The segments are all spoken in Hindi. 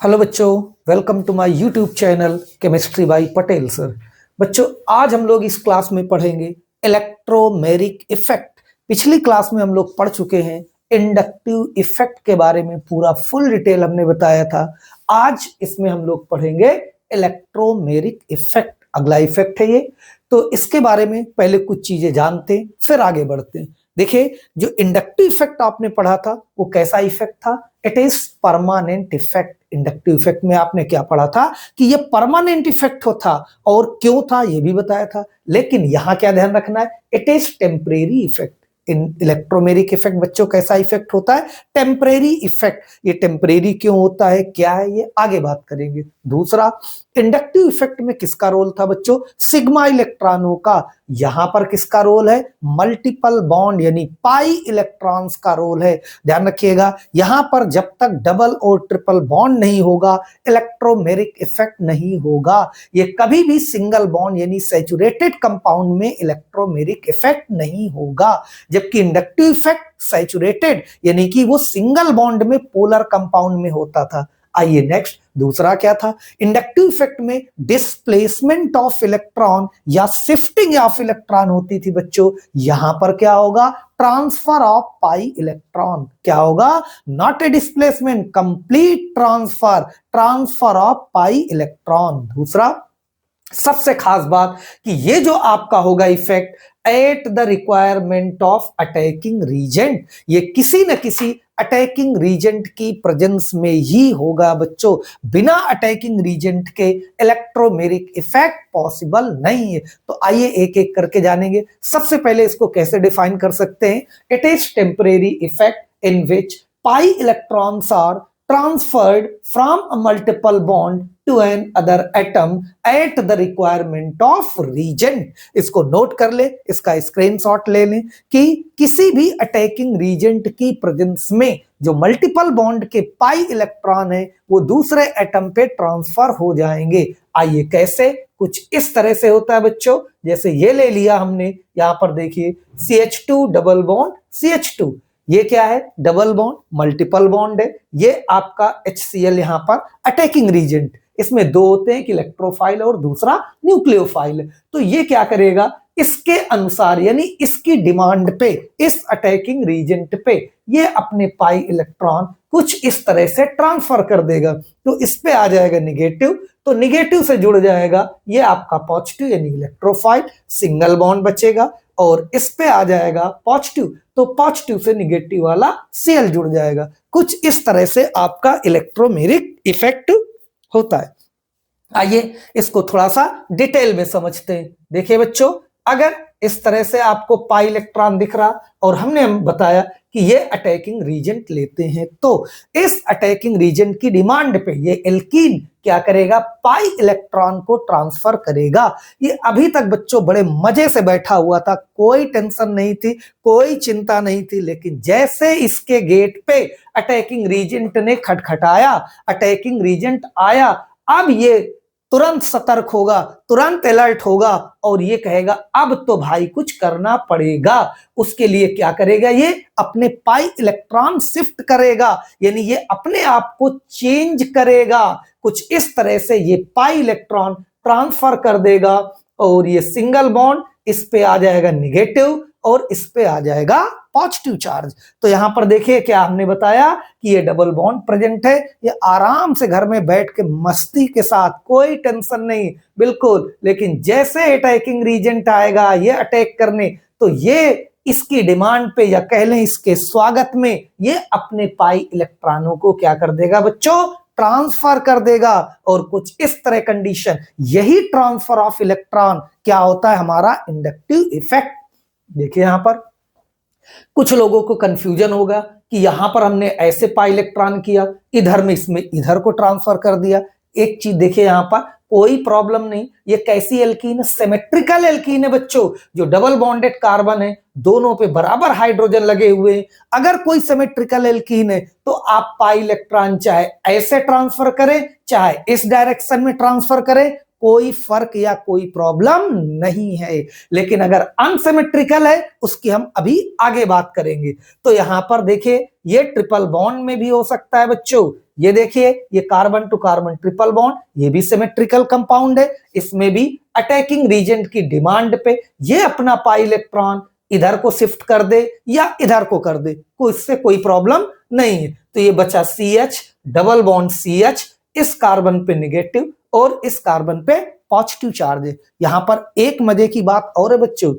हेलो बच्चों, welcome to my YouTube channel chemistry by Patel sir. बच्चों, आज हम लोग इस क्लास में पढ़ेंगे इलेक्ट्रोमेरिक इफेक्ट। पिछली क्लास में हम लोग पढ़ चुके हैं इंडक्टिव इफेक्ट के बारे में, पूरा फुल डिटेल हमने बताया था। आज इसमें हम लोग पढ़ेंगे इलेक्ट्रोमेरिक इफेक्ट, अगला इफेक्ट है ये। तो इसके बारे में पहले कुछ चीजें जानते हैं, फिर आगे बढ़ते हैं। देखिए, जो इंडक्टिव इफेक्ट आपने पढ़ा था वो कैसा इफेक्ट था? It is permanent effect. Inductive effect में आपने क्या पढ़ा था कि ये परमानेंट इफेक्ट होता, और क्यों था ये भी बताया था। लेकिन यहां क्या ध्यान रखना है, it is temporary effect. In electromeric effect बच्चों कैसा इफेक्ट होता है? Temporary effect. ये टेम्परेरी क्यों होता है, क्या है, ये आगे बात करेंगे। दूसरा, इंडक्टिव इफेक्ट में किसका रोल था बच्चों? सिग्मा इलेक्ट्रॉनों का। यहां पर किसका रोल है? मल्टीपल बॉन्ड यानी पाई इलेक्ट्रॉन्स का रोल है। ध्यान रखिएगा, यहां पर जब तक डबल और ट्रिपल बॉन्ड नहीं होगा इलेक्ट्रोमेरिक इफेक्ट नहीं होगा। ये कभी भी सिंगल बॉन्ड यानी सैचुरेटेड कंपाउंड में इलेक्ट्रोमेरिक इफेक्ट नहीं होगा। जबकि इंडक्टिव इफेक्ट सैचुरेटेड यानी कि वो सिंगल बॉन्ड में पोलर कंपाउंड में होता था। आइए नेक्स्ट, दूसरा क्या था? इंडक्टिव इफेक्ट में डिस्प्लेसमेंट ऑफ इलेक्ट्रॉन या शिफ्टिंग ऑफ इलेक्ट्रॉन होती थी बच्चों। यहां पर क्या होगा? Transfer of pi electron. क्या होगा? Not a displacement, complete transfer, transfer of pi electron. दूसरा सबसे खास बात कि ये जो आपका होगा effect at the requirement of attacking reagent, ये किसी न किसी अटैकिंग रीजेंट की प्रेजेंस में ही होगा बच्चों। बिना अटैकिंग रीजेंट के इलेक्ट्रोमेरिक इफेक्ट पॉसिबल नहीं है। तो आइए एक एक करके जानेंगे। सबसे पहले इसको कैसे डिफाइन कर सकते हैं? It is temporary effect in which pi electrons are transferred from a multiple bond to an other atom at the requirement of reagent। इसको नोट कर ले, इसका स्क्रीनशॉट ले लें कि किसी भी अटैकिंग रीजेंट की प्रेजेंस में जो मल्टीपल बॉन्ड के पाई इलेक्ट्रॉन है वो दूसरे एटम पे ट्रांसफर हो जाएंगे। आइए कैसे? कुछ इस तरह से होता है बच्चों, जैसे ये ले लिया हमने, यहां पर देखिए CH2 डबल बॉन्ड CH2, ये क्या है? डबल बॉन्ड, मल्टीपल बॉन्ड है। ये आपका HCl यहां पर अटैकिंग रीजेंट। इसमें दो होते हैं, एक इलेक्ट्रोफाइल और दूसरा न्यूक्लियोफाइल। तो ये क्या करेगा? इसके अनुसार यानी इसकी डिमांड पे, इस अटैकिंग रीजेंट पे ये अपने पाई इलेक्ट्रॉन कुछ इस तरह से ट्रांसफर कर देगा। तो इस पे आ जाएगा निगेटिव, तो निगेटिव से जुड़ जाएगा ये आपका पॉजिटिव यानी इलेक्ट्रोफाइल, सिंगल बॉन्ड बचेगा। और इस पे आ जाएगा पॉजिटिव, तो पॉजिटिव से निगेटिव वाला Cl जुड़ जाएगा। कुछ इस तरह से आपका इलेक्ट्रोमेरिक इफेक्ट होता है। आइए इसको थोड़ा सा डिटेल में समझते हैं। देखिए बच्चों, अगर इस तरह से आपको पाई इलेक्ट्रॉन दिख रहा और हमने बताया कि ये अटैकिंग रीजेंट लेते हैं, तो इस अटैकिंग रीजेंट की डिमांड पे ये एल्कीन क्या करेगा? पाई इलेक्ट्रॉन को ट्रांसफर करेगा। ये अभी तक बच्चों बड़े मजे से बैठा हुआ था, कोई टेंशन नहीं थी, कोई चिंता नहीं थी। लेकिन जैसे इसके गेट पे अटैकिंग रीजेंट ने खटखटाया, अटैकिंग रीजेंट आया, अब ये तुरंत सतर्क होगा, तुरंत अलर्ट होगा और ये कहेगा अब तो भाई कुछ करना पड़ेगा। उसके लिए क्या करेगा? ये अपने पाई इलेक्ट्रॉन शिफ्ट करेगा, यानी ये अपने आप को चेंज करेगा। कुछ इस तरह से ये पाई इलेक्ट्रॉन ट्रांसफर कर देगा और ये सिंगल बॉन्ड इस पे आ जाएगा निगेटिव और इस पे आ जाएगा पॉजिटिव चार्ज। तो यहां पर देखिए क्या हमने बताया कि ये डबल बॉन्ड प्रेजेंट है। ये आराम से घर में बैठ के मस्ती के साथ, कोई टेंशन नहीं, बिल्कुल। लेकिन जैसे अटैकिंग रीजेंट आएगा ये अटैक करने, तो ये इसकी डिमांड पे या कह लें इसके स्वागत में ये अपने पाई इलेक्ट्रॉनों को क्या कर देगा बच्चों? ट्रांसफर कर देगा। और कुछ इस तरह कंडीशन, यही ट्रांसफर ऑफ इलेक्ट्रॉन क्या होता है? हमारा इंडक्टिव इफेक्ट। देखिए यहां पर कुछ लोगों को कंफ्यूजन होगा कि यहां पर हमने ऐसे पाई इलेक्ट्रॉन किया, इधर में इसमें इधर को ट्रांसफर कर दिया। एक चीज देखिए, यहां पर कोई प्रॉब्लम नहीं। ये कैसी एल्कीन है? सिमेट्रिकल एल्कीन है बच्चों। जो डबल बॉन्डेड कार्बन है, दोनों पे बराबर हाइड्रोजन लगे हुए हैं। अगर कोई सिमेट्रिकल एल्कीन है तो आप पाई इलेक्ट्रॉन चाहे ऐसे ट्रांसफर करें, चाहे इस डायरेक्शन में ट्रांसफर करें, कोई फर्क या कोई प्रॉब्लम नहीं है। लेकिन अगर अनसिमेट्रिकल है उसकी हम अभी आगे बात करेंगे। तो यहां पर देखिए ये ट्रिपल बॉन्ड में भी हो सकता है बच्चों। ये देखिए ये carbon to carbon triple bond, ये भी सिमेट्रिकल कंपाउंड है। इसमें भी अटैकिंग रीजेंट की डिमांड पे ये अपना पाई इलेक्ट्रॉन इधर को शिफ्ट कर दे या इधर को कर दे, कोई इससे कोई प्रॉब्लम नहीं है। तो ये बचा CH, डबल बॉन्ड CH, इस कार्बन पे नेगेटिव और इस कार्बन पे पॉजिटिव चार्ज है। यहां पर एक मजे की बात और है बच्चों,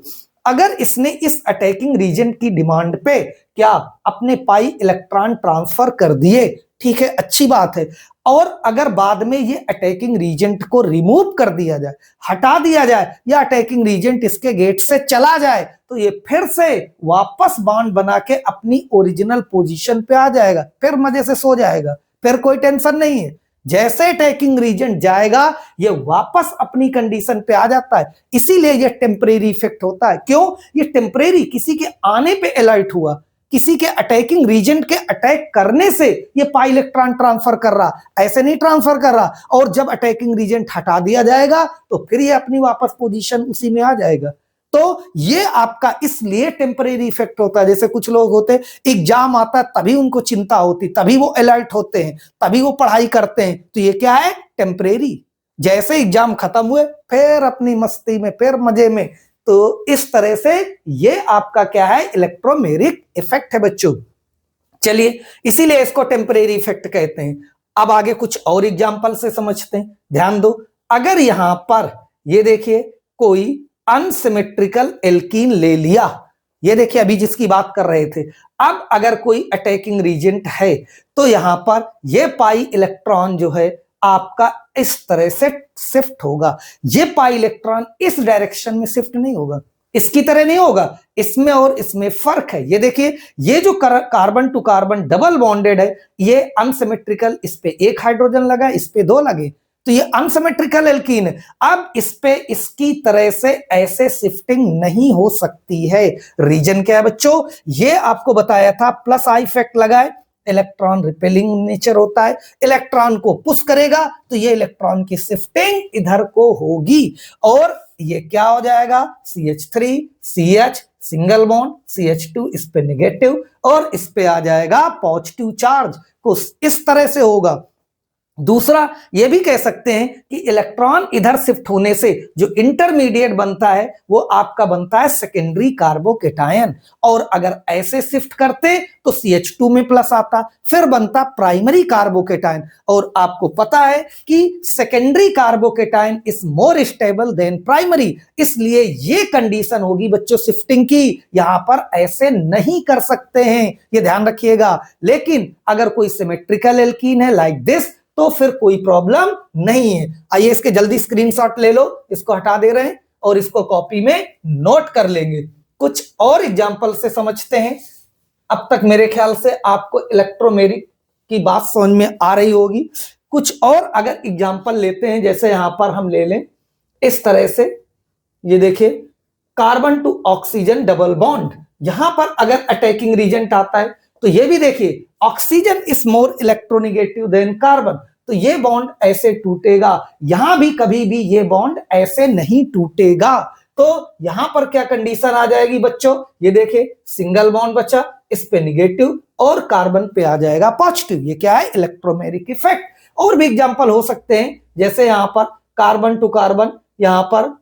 अगर इसने इस अटैकिंग रीजन की डिमांड पे क्या अपने पाई इलेक्ट्रॉन ट्रांसफर कर दिए, ठीक है, अच्छी बात है। और अगर बाद में ये अटैकिंग रीजेंट को रिमूव कर दिया जाए, हटा दिया जाए, या अटैकिंग रीजेंट इसके गेट से चला जाए, तो ये फिर से वापस बॉन्ड बना के अपनी ओरिजिनल पोजीशन पे आ जाएगा, फिर मजे से सो जाएगा, फिर कोई टेंशन नहीं है। जैसे अटैकिंग रीजेंट जाएगा ये वापस अपनी कंडीशन पे आ जाता है। इसीलिए ये टेम्परेरी इफेक्ट होता है। क्यों? ये टेम्परेरी, किसी के आने पे अलर्ट हुआ, किसी के अटैकिंग रीजेंट के अटैक करने से ये पाई इलेक्ट्रॉन ट्रांसफर कर रहा, ऐसे नहीं ट्रांसफर कर रहा। और जब अटैकिंग रीजेंट हटा दिया जाएगा तो फिर ये अपनी वापस पोजीशन उसी में आ जाएगा। तो ये आपका इसलिए टेम्परेरी इफेक्ट होता है। जैसे कुछ लोग होते हैं एग्जाम आता है तभी उनको चिंता होती, तभी वो अलर्ट होते हैं, तभी वो पढ़ाई करते हैं, तो ये क्या है? टेम्परेरी। जैसे एग्जाम खत्म हुए फिर अपनी मस्ती में, फिर मजे में। तो इस तरह से ये आपका क्या है? इलेक्ट्रोमेरिक इफेक्ट है बच्चों। चलिए, इसीलिए इसको टेम्परेरी इफेक्ट कहते हैं। अब आगे कुछ और एग्जांपल से समझते हैं। ध्यान दो, अगर यहां पर ये देखिए कोई अनसिमेट्रिकल एल्कीन ले लिया, ये देखिए अभी जिसकी बात कर रहे थे, अब अगर कोई अटैकिंग रीजेंट है तो यहां पर ये पाई इलेक्ट्रॉन जो है आपका इस तरह से शिफ्ट होगा। ये पाई इलेक्ट्रॉन इस डायरेक्शन में शिफ्ट नहीं होगा, इसकी तरह नहीं होगा, इसमें और इसमें फर्क है। ये देखिए ये जो carbon to carbon double bonded है ये अनसिमेट्रिकल, इस पे एक हाइड्रोजन लगा, इस पे दो लगे, तो ये अनसिमेट्रिकल एल्कीन है। अब इस पे इसकी तरह से ऐसे शिफ्टिंग नहीं हो सकती है। रीजन क्या है बच्चों? ये आपको बताया था, प्लस आई इफेक्ट लगाए, इलेक्ट्रॉन रिपेलिंग नेचर होता है, इलेक्ट्रॉन को पुश करेगा तो ये इलेक्ट्रॉन की शिफ्टिंग इधर को होगी और ये क्या हो जाएगा? CH3 CH single bond, CH2 इस पे नेगेटिव और इस पे आ जाएगा पॉजिटिव चार्ज, कुछ इस तरह से होगा। दूसरा ये भी कह सकते हैं कि इलेक्ट्रॉन इधर शिफ्ट होने से जो इंटरमीडिएट बनता है वो आपका बनता है सेकेंडरी कार्बोकेटायन, और अगर ऐसे शिफ्ट करते तो CH2 में प्लस आता, फिर बनता प्राइमरी कार्बोकेटायन। और आपको पता है कि secondary carbocation is more stable then primary, इसलिए ये कंडीशन होगी बच्चों शिफ्टिंग की, यहां पर ऐसे नहीं कर सकते हैं, ये ध्यान रखिएगा। लेकिन अगर कोई सिमेट्रिकल एल्कीन है लाइक दिस तो फिर कोई प्रॉब्लम नहीं है। आइए इसके जल्दी स्क्रीनशॉट ले लो, इसको हटा दे रहे हैं और इसको कॉपी में नोट कर लेंगे। कुछ और एग्जांपल से समझते हैं। अब तक मेरे ख्याल से आपको इलेक्ट्रोमेरिक की बात समझ में आ रही होगी। कुछ और अगर एग्जांपल लेते हैं, जैसे यहां पर हम ले लें इस तरह से, ये देखिए carbon to oxygen double bond, यहां पर अगर अटैकिंग रीजेंट आता है तो ये भी देखिए oxygen is more electronegative than carbon, तो ये बॉन्ड ऐसे टूटेगा, यहां भी कभी भी ये बॉन्ड ऐसे नहीं टूटेगा। तो यहां पर क्या कंडीशन आ जाएगी बच्चों? ये देखिए सिंगल बॉन्ड बचा, इस पे नेगेटिव और कार्बन पे आ जाएगा पॉजिटिव। ये क्या है? Electromeric effect. और भी एग्जांपल हो सकते हैं, जैसे यहां पर कार्बन टू कार्बन, यहां पर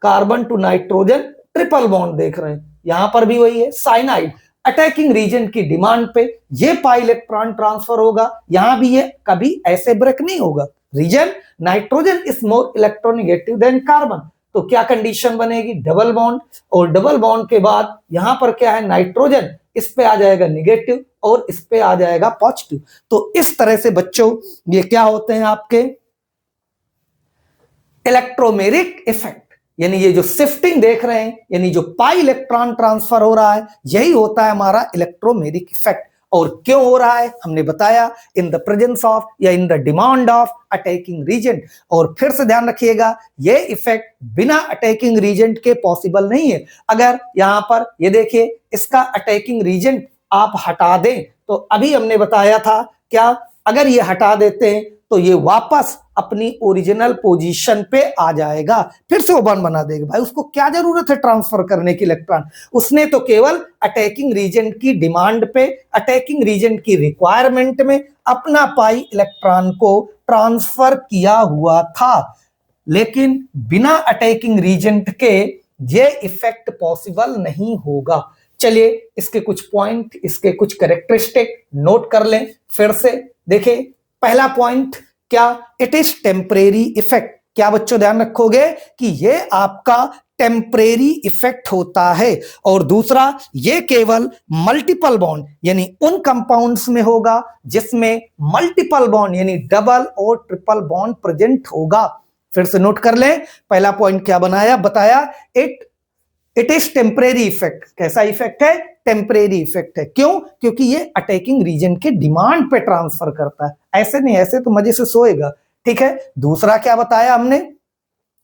carbon to nitrogen triple bond देख रहे हैं, यहां पर भी वही है साइनाइड, अटैकिंग रीजन की डिमांड पे ये पाई इलेक्ट्रॉन ट्रांसफर होगा, यहां भी ये कभी ऐसे ब्रेक नहीं होगा। Reason nitrogen is more electronegative than carbon, तो क्या कंडीशन बनेगी? डबल बॉन्ड, और डबल बॉन्ड के बाद यहां पर क्या है? नाइट्रोजन, इस पे आ जाएगा नेगेटिव और इस पे आ जाएगा पॉजिटिव। तो इस तरह से बच्चों ये क्या होते हैं आपके इलेक्ट्रोमेरिक इफेक्ट, यानी ये जो शिफ्टिंग देख रहे हैं, यानी जो पाई इलेक्ट्रॉन ट्रांसफर हो रहा है, यही होता है हमारा इलेक्ट्रोमेरिक इफेक्ट। और क्यों हो रहा है हमने बताया, इन द प्रेजेंस ऑफ या in the demand of attacking reagent. और फिर से ध्यान रखिएगा ये इफेक्ट बिना अटैकिंग रीजेंट के पॉसिबल नहीं है। अगर यहां पर ये देखिए इसका अटैकिंग रीजेंट आप हटा दें, तो अभी हमने बताया था क्या अगर ये हटा देते हैं तो ये वापस अपनी ओरिजिनल पोजीशन पे आ जाएगा, फिर से वो बॉन्ड बना देगा। भाई उसको क्या जरूरत है ट्रांसफर करने की इलेक्ट्रॉन, उसने तो केवल अटैकिंग रीजन की डिमांड पे, अटैकिंग रीजन की रिक्वायरमेंट में अपना पाई इलेक्ट्रॉन को ट्रांसफर किया हुआ था। लेकिन बिना अटैकिंग रीजन के ये इफेक्ट पॉसिबल नहीं होगा। चलिए इसके कुछ पॉइंट, इसके कुछ कैरेक्टरिस्टिक नोट कर लें फिर से। देखिए पहला पॉइंट क्या, इट इज टेम्परेरी इफेक्ट। क्या बच्चों ध्यान रखोगे कि ये आपका टेम्परेरी इफेक्ट होता है। और दूसरा, ये केवल मल्टीपल बॉन्ड यानी उन कंपाउंड्स में होगा जिसमें मल्टीपल बॉन्ड यानी डबल और ट्रिपल बॉन्ड प्रेजेंट होगा। फिर से नोट कर लें, पहला पॉइंट क्या बताया, इट इज टेम्परेरी इफेक्ट। कैसा इफेक्ट है, टेम्परेरी इफेक्ट है। क्यों, क्योंकि ये अटैकिंग रीजन के डिमांड पे ट्रांसफर करता है, ऐसे नहीं, ऐसे तो मजे से सोएगा। ठीक है, दूसरा क्या बताया हमने,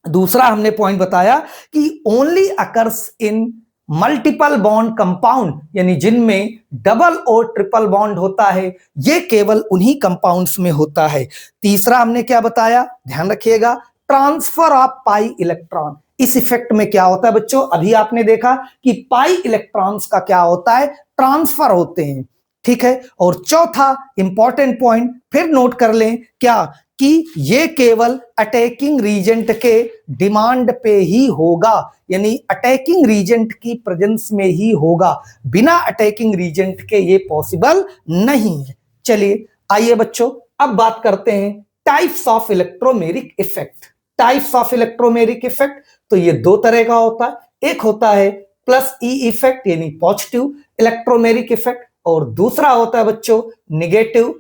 दूसरा हमने पॉइंट बताया कि only occurs in multiple bond compound, यानी जिनमें डबल और ट्रिपल बॉन्ड होता है, ये केवल उन्हीं कंपाउंड्स में होता है। तीसरा हमने क्या बताया, ध्यान रखिएगा, ट्रांसफर ऑफ पाई इलेक्ट्रॉन। इस इफेक्ट में क्या होता है बच्चों, अभी आपने देखा कि पाई इलेक्ट्रॉन्स का क्या होता है, ट्रांसफर होते हैं। ठीक है, और चौथा इंपॉर्टेंट पॉइंट फिर नोट कर लें, क्या कि ये केवल अटैकिंग रीजेंट के डिमांड पे ही होगा, यानी अटैकिंग रीजेंट की प्रेजेंस में ही होगा, बिना अटैकिंग रीजेंट के ये पॉसिबल नहीं है। चलिए आइए बच्चों अब बात करते हैं types of electromeric effect. Types of electromeric effect तो ये दो तरह का होता है, एक होता है प्लस ई इफेक्ट यानी पॉजिटिव इलेक्ट्रोमेरिक इफेक्ट, और दूसरा होता है बच्चों नेगेटिव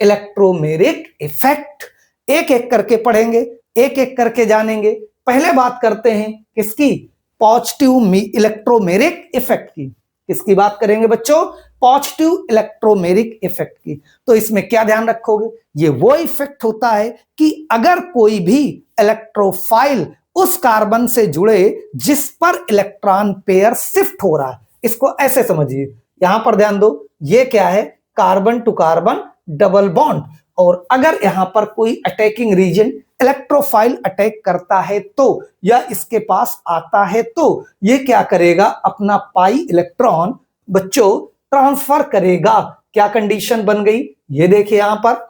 इलेक्ट्रोमेरिक इफेक्ट। एक एक करके पढ़ेंगे, एक एक करके जानेंगे। पहले बात करते हैं किसकी, पॉजिटिव इलेक्ट्रोमेरिक इफेक्ट की। किसकी बात करेंगे बच्चों, पॉजिटिव इलेक्ट्रोमेरिक इफेक्ट की। तो इसमें क्या ध्यान रखोगे, ये वो इफेक्ट होता है कि अगर कोई भी इलेक्ट्रोफाइल उस कार्बन से जुड़े जिस पर इलेक्ट्रॉन पेयर शिफ्ट हो रहा है, इसको ऐसे समझिए, यहां पर ध्यान दो, ये क्या है, carbon to carbon double bond, और अगर यहां पर कोई अटैकिंग रीजन इलेक्ट्रोफाइल अटैक करता है तो, या इसके पास आता है तो, ये क्या करेगा, अपना पाई इलेक्ट्रॉन बच्चों ट्रांसफर करेगा। क्या कंडीशन बन गई, ये देखिए यहां पर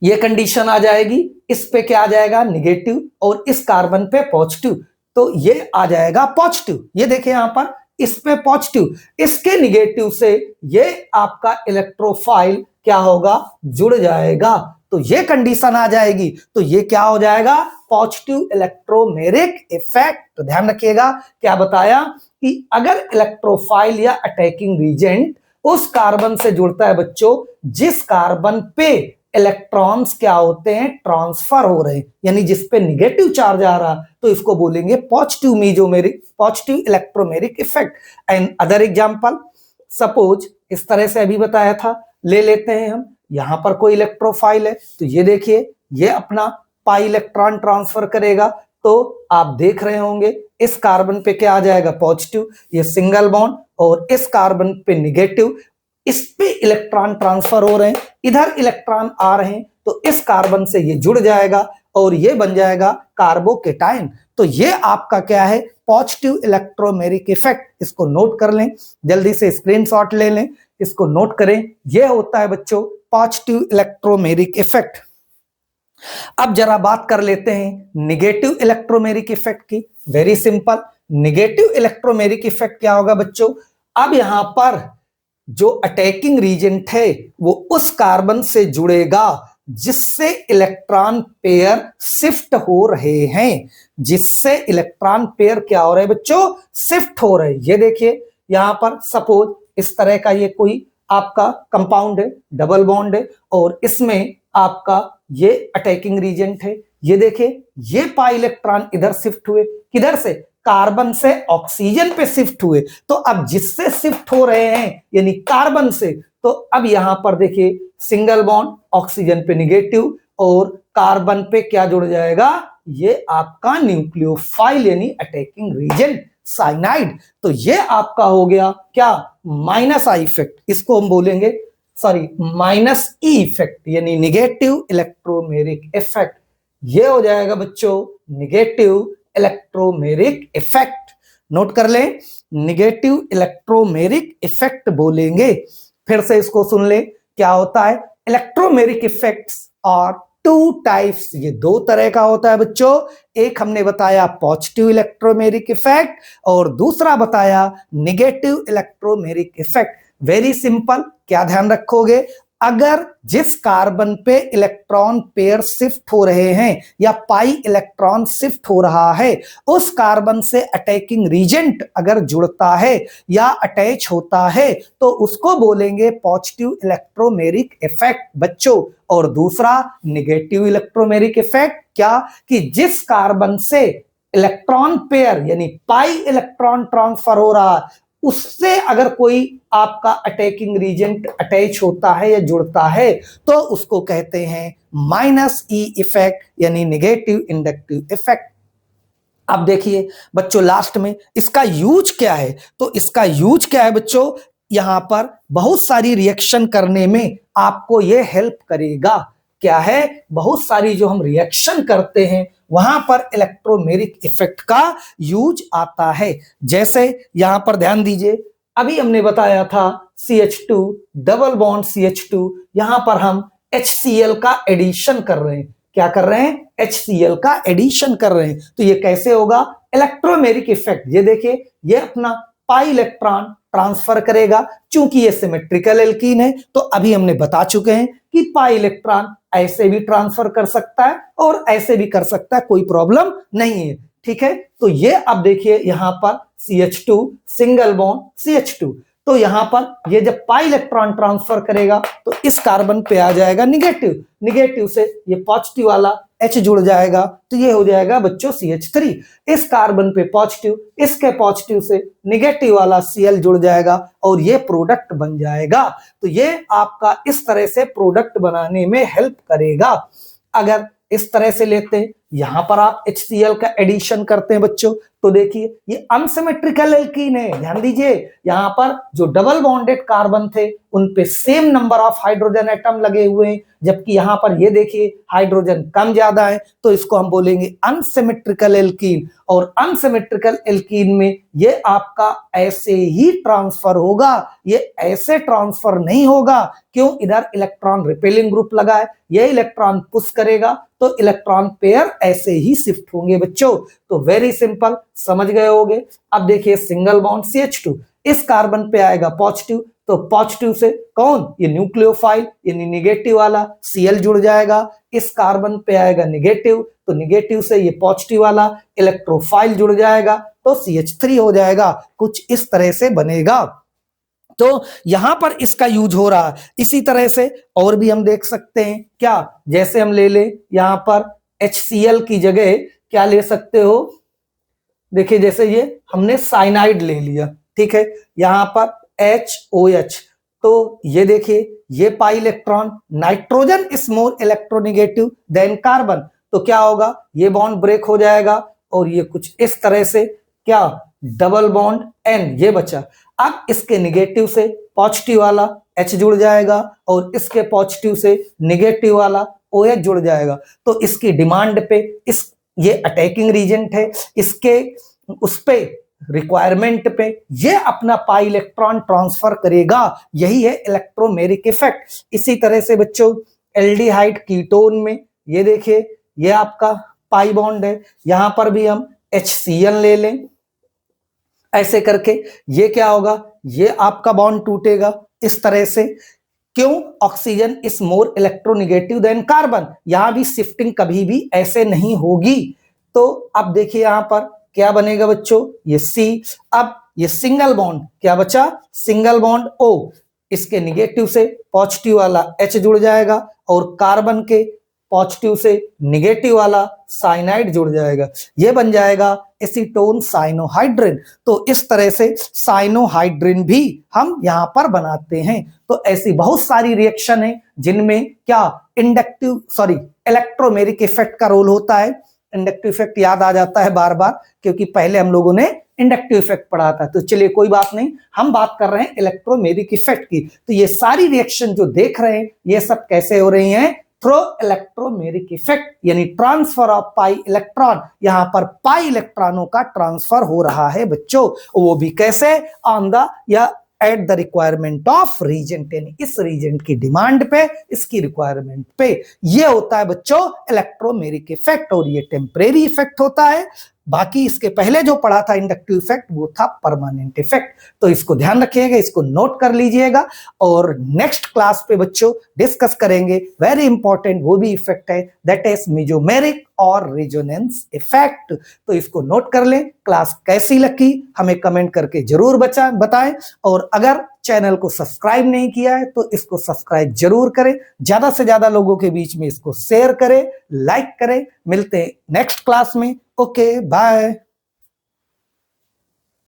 ये कंडीशन आ जाएगी, इस पे क्या आ जाएगा नेगेटिव और इस कार्बन पे पॉजिटिव, तो ये आ जाएगा पॉजिटिव। ये देखिए यहां पर इस पे पॉजिटिव, इसके निगेटिव से ये आपका इलेक्ट्रोफाइल क्या होगा, जुड़ जाएगा, तो ये कंडीशन आ जाएगी, तो ये क्या हो जाएगा, पॉजिटिव इलेक्ट्रोमेरिक इफेक्ट। तो ध्यान रखिएगा क्या बताया कि अगर इलेक्ट्रोफाइल या अटैकिंग रीजेंट उस कार्बन से जुड़ता है बच्चों जिस कार्बन पे इलेक्ट्रॉन्स क्या होते हैं, ट्रांसफर हो रहे हैं, यानी जिस पे निगेटिव चार्ज आ रहा, तो इसको बोलेंगे positive mesomeric, positive electromeric effect. And other example, suppose इस तरह से अभी बताया था, ले लेते हैं हम, यहां पर कोई इलेक्ट्रोफाइल है, तो ये देखिए ये अपना पाई इलेक्ट्रॉन ट्रांसफर करेगा, तो आप देख रहे होंगे इस कार्बन पे क्या आ जाएगा, पॉजिटिव, ये सिंगल बॉन्ड, और इस कार्बन पे निगेटिव, इस पे इलेक्ट्रॉन ट्रांसफर हो रहे हैं, इधर इलेक्ट्रॉन आ रहे हैं, तो इस कार्बन से ये जुड़ जाएगा और ये बन जाएगा कार्बोकेटाइन। तो ये आपका क्या है, पॉजिटिव इलेक्ट्रोमेरिक इफेक्ट। इसको नोट कर लें, जल्दी से स्क्रीनशॉट ले लें, इसको नोट करें, ये होता है बच्चों पॉजिटिव इलेक्ट्रोमेरिक इफेक्ट। अब जरा बात कर लेते हैं नेगेटिव इलेक्ट्रोमेरिक इफेक्ट की। Very simple, negative electromeric effect क्या होगा बच्चों, अब यहां पर जो अटैकिंग रीजेंट है वो उस कार्बन से जुड़ेगा जिससे इलेक्ट्रॉन पेयर शिफ्ट हो रहे हैं, जिससे इलेक्ट्रॉन पेयर क्या हो रहे हैं बच्चों, शिफ्ट हो रहे हैं। ये देखिए यहां पर सपोज इस तरह का ये कोई आपका कंपाउंड है, डबल बॉन्ड है, और इसमें आपका ये अटैकिंग रीजेंट है। ये देखिए ये पाई इलेक्ट्रॉन इधर शिफ्ट हुए, किधर से, कार्बन से ऑक्सीजन पे शिफ्ट हुए, तो अब जिससे शिफ्ट हो रहे हैं यानी कार्बन से, तो अब यहां पर देखिए सिंगल बॉन्ड, ऑक्सीजन पे निगेटिव, और कार्बन पे क्या जुड़ जाएगा, ये आपका न्यूक्लियोफाइल यानी अटैकिंग रीजेंट साइनाइड। तो ये आपका हो गया क्या, माइनस आई इफेक्ट, इसको हम बोलेंगे सॉरी माइनस ई इफेक्ट यानी निगेटिव इलेक्ट्रोमेरिक इफेक्ट। ये हो जाएगा बच्चों निगेटिव इलेक्ट्रोमेरिक इफेक्ट। नोट कर लें, निगेटिव इलेक्ट्रोमेरिक इफेक्ट बोलेंगे। फिर से इसको सुन ले, क्या होता है? इलेक्ट्रोमेरिक इफेक्ट्स और टू टाइप्स, ये दो तरह का होता है बच्चों। एक हमने बताया पॉजिटिव इलेक्ट्रोमेरिक इफेक्ट और दूसरा बताया negative electromeric effect. Very simple, क्या ध्यान रखोगे? अगर जिस कार्बन पे इलेक्ट्रॉन पेयर शिफ्ट हो रहे हैं या पाई इलेक्ट्रॉन शिफ्ट हो रहा है, उस कार्बन से अटैकिंग रीजेंट अगर जुड़ता है या अटैच होता है तो उसको बोलेंगे पॉजिटिव इलेक्ट्रोमेरिक इफेक्ट बच्चों। और दूसरा निगेटिव इलेक्ट्रोमेरिक इफेक्ट, क्या कि जिस कार्बन से इलेक्ट्रॉन पेयर यानी पाई इलेक्ट्रॉन ट्रांसफर हो रहा, उससे अगर कोई आपका अटैकिंग रीजेंट अटैच होता है या जुड़ता है तो उसको कहते हैं माइनस ई इफेक्ट यानी निगेटिव इंडक्टिव इफेक्ट। अब देखिए बच्चों लास्ट में इसका यूज क्या है? तो इसका यूज क्या है बच्चों? यहां पर बहुत सारी रिएक्शन करने में आपको यह हेल्प करेगा। क्या है? बहुत सारी जो हम रिएक्शन करते हैं वहां पर इलेक्ट्रोमेरिक इफेक्ट का यूज आता है। जैसे यहां पर ध्यान दीजिए, अभी हमने बताया था CH2 डबल बॉन्ड CH2, यहां पर हम HCl का एडिशन कर रहे हैं। क्या कर रहे हैं? HCl का एडिशन कर रहे हैं। तो ये कैसे होगा? Electromeric effect. ये देखिए, ये अपना पाई इलेक्ट्रॉन ट्रांसफर करेगा। चूंकि ये सिमेट्रिकल एल्कीन है तो अभी हमने बता चुके हैं कि पाई इलेक्ट्रॉन ऐसे भी ट्रांसफर कर सकता है और ऐसे भी कर सकता है, कोई प्रॉब्लम नहीं है। ठीक है, तो ये अब देखिए यहां पर CH2 सिंगल बॉन्ड CH2, तो यहां पर ये जब पाई इलेक्ट्रॉन ट्रांसफर करेगा तो इस कार्बन पे आ जाएगा निगेटिव, निगेटिव से ये पॉजिटिव वाला H जुड़ जाएगा तो ये हो जाएगा बच्चों CH3। इस कार्बन पे पॉजिटिव, इसके पॉजिटिव से निगेटिव वाला Cl जुड़ जाएगा और ये प्रोडक्ट बन जाएगा। तो ये आपका इस तरह से प्रोडक्ट बनाने में हेल्प करेगा। अगर इस तरह से लेते हैं, यहां पर आप HCl का एडिशन करते हैं बच्चों, तो देखिए ये अनसिमेट्रिकल एल्कीन है। ध्यान दीजिए, यहां पर जो डबल बॉन्डेड कार्बन थे उन पे same number of hydrogen atom लगे हुए हैं, जबकि यहां पर ये देखिए हाइड्रोजन कम ज्यादा है, तो इसको हम बोलेंगे अनसिमेट्रिकल एल्कीन। और अनसिमेट्रिकल एल्कीन में ये आपका ऐसे ही ट्रांसफर होगा, ये ऐसे ट्रांसफर नहीं होगा। क्यों? इधर इलेक्ट्रॉन रिपेलिंग ग्रुप लगा है, ये इलेक्ट्रॉन पुश करेगा तो इलेक्ट्रॉन पेयर ऐसे ही शिफ्ट होंगे बच्चों। तो वेरी सिंपल, समझ गए होंगे। अब देखिए सिंगल बॉन्ड CH2, इस कार्बन पे आएगा पॉजिटिव, तो पॉजिटिव से कौन? ये न्यूक्लियोफाइल यानी निगेटिव वाला Cl जुड़ जाएगा। इस कार्बन पे आएगा निगेटिव, तो निगेटिव से ये पॉजिटिव वाला इलेक्ट्रोफाइल जुड़ जाएगा तो CH3 हो जाएगा। कुछ इस तरह से बनेगा। तो यहां पर इसका यूज हो रहा है। इसी तरह से और भी हम देख सकते हैं। क्या? जैसे हम ले ले यहां पर HCl की जगह क्या ले सकते हो? देखिए जैसे ये हमने साइनाइड ले लिया, ठीक है, यहां पर HOH, तो ये देखिए ये pi electron, nitrogen is more electronegative than carbon, तो क्या होगा? ये बॉन्ड ब्रेक हो जाएगा और ये कुछ इस तरह से क्या? डबल बॉन्ड N ये बचा। अब इसके निगेटिव से पॉजिटिव वाला H जुड़ जाएगा और इसके पॉजिटिव से निगेटिव वाला OH जुड़ जाएगा। तो इसकी डिमांड पे इस ये अटैकिंग रीजेंट है, इसके उस पे रिक्वायरमेंट पे ये अपना पाई इलेक्ट्रॉन ट्रांसफर करेगा। यही है इलेक्ट्रोमेरिक इफेक्ट। इसी तरह से बच्चों एल्डिहाइड कीटोन में ये देखिए ये आपका पाई बॉन्ड है, यहां पर भी हम HCl ले लें, ऐसे करके ये क्या होगा? ये आपका बॉन्ड टूटेगा इस तरह से। क्यों? Oxygen is more electronegative than carbon, यहां भी शिफ्टिंग कभी भी ऐसे नहीं होगी। तो अब देखिए यहां पर क्या बनेगा बच्चों? ये C। अब ये सिंगल बॉन्ड क्या बचा? सिंगल बॉन्ड O, इसके निगेटिव से पॉजिटिव वाला H जुड़ जाएगा और कार्बन के पॉजिटिव से निगेटिव वाला साइनाइड जुड़ जाएगा, ये बन जाएगा एसीटोन साइनोहाइड्रिन। तो इस तरह से साइनोहाइड्रिन भी हम यहां पर बनाते हैं। तो ऐसी बहुत सारी रिएक्शन है जिनमें क्या? इलेक्ट्रोमेरिक इफेक्ट का रोल होता है। इंडक्टिव इफेक्ट याद आ जाता है बार बार क्योंकि पहले हम लोगों ने इंडक्टिव इफेक्ट पढ़ा था। तो चलिए कोई बात नहीं, हम बात कर रहे हैं इलेक्ट्रोमेरिक इफेक्ट की। तो ये सारी रिएक्शन जो देख रहे हैं ये सब कैसे हो रही हैं? थ्रू इलेक्ट्रोमेरिक इफेक्ट, यानी ट्रांसफर ऑफ पाई इलेक्ट्रॉन। यहां पर पाई इलेक्ट्रॉनों का ट्रांसफर हो रहा है बच्चों, वो भी कैसे? ऑन द या at the requirement of reagent, यानी इस रीजेंट की डिमांड पे, इसकी रिक्वायरमेंट पे। ये होता है बच्चों इलेक्ट्रोमेरिक इफेक्ट, और ये टेम्परेरी इफेक्ट होता है। बाकी इसके पहले जो पढ़ा था इंडक्टिव इफेक्ट वो था परमानेंट इफेक्ट। तो इसको ध्यान रखिएगा, इसको नोट कर लीजिएगा, और नेक्स्ट क्लास पे बच्चों डिस्कस करेंगे वेरी इंपॉर्टेंट वो भी इफेक्ट है, दैट इज मेसोमेरिक और रेजोनेंस इफेक्ट। तो इसको नोट कर लें। क्लास कैसी लगी हमें कमेंट करके जरूर बताएं, और अगर चैनल को सब्सक्राइब नहीं किया है तो इसको सब्सक्राइब जरूर करें, ज्यादा से ज्यादा लोगों के बीच में इसको शेयर करें, लाइक करें। मिलते हैं नेक्स्ट क्लास में। Okay bye.